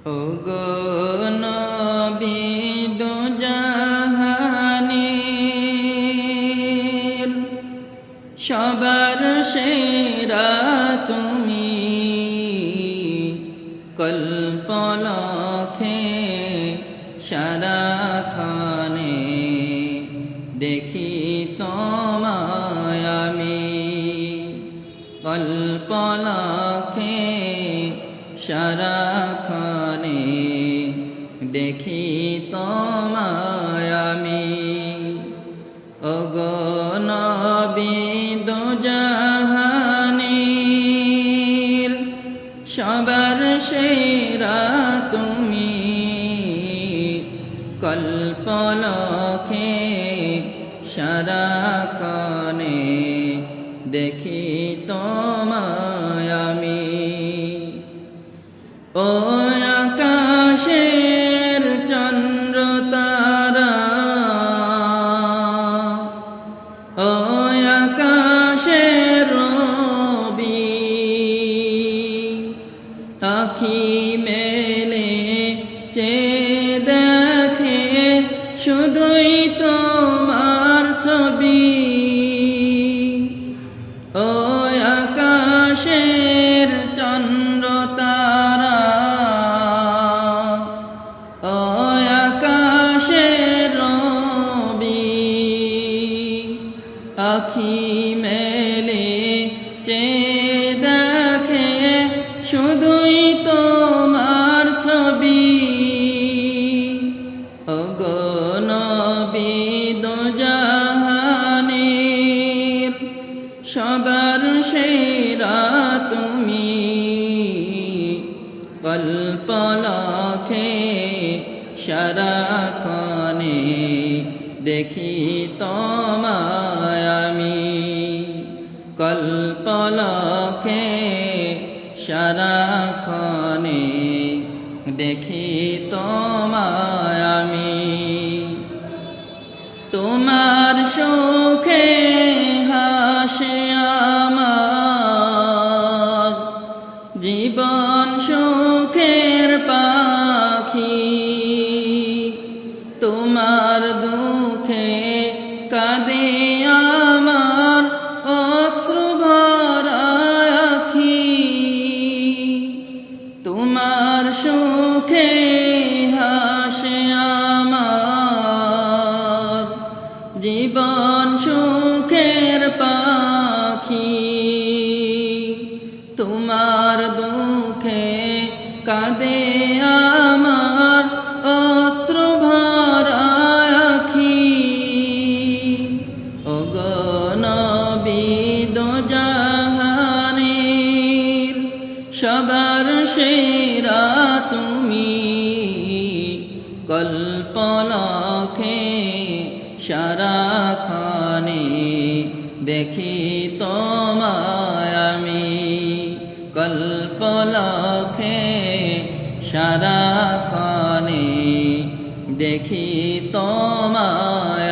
ওগো নবী দুজাহানের সবার সেরা তুমি, কল্পলক্ষে সারাক্ষণে দেখি তোমায় আমি, কল্পলক্ষে সারাক্ষণে দেখি তোমায় আমি। ওগো নবী দুজাহানের সবার সেরা তুমি, কল্পলক্ষে সারাক্ষণে দেখি তোমায় আমি। ও আকাশের চন্দ্র তারা, ও আকাশের রবি, আখি মেলে চেয়ে দেখে শুধুই তোমার ছবি। ও আকাশের চন্দ্র তারা, ও আকাশের রবি, আখি মেলে চেয়ে দেখে শুধুই তোমার ছবি। ওগো নবী দুজাহানের সবার সেরা তুমি, কল্পলক্ষে সারাক্ষণে দেখি তোমায় আমি, কল্পলক্ষে সারাক্ষণে দেখি তোমায় আমি। তোমার সুখে হাসে আমার জীবন সুখের পাখি, তোমার দুঃখে কাঁদে আমার অশ্রু ভরা আখি। তোমার সুখে হাসে আমার জীবন সুখের পাখি, তোমার দুঃখে কাঁদে আমার অশ্রু ভরা আখি। ওগো নবী দুজাহানের সবার সেরা তুমি, কল্পলক্ষে সারাক্ষণে দেখি তোমায় আমি, কল্পলক্ষে সারাক্ষণে দেখি তোমায়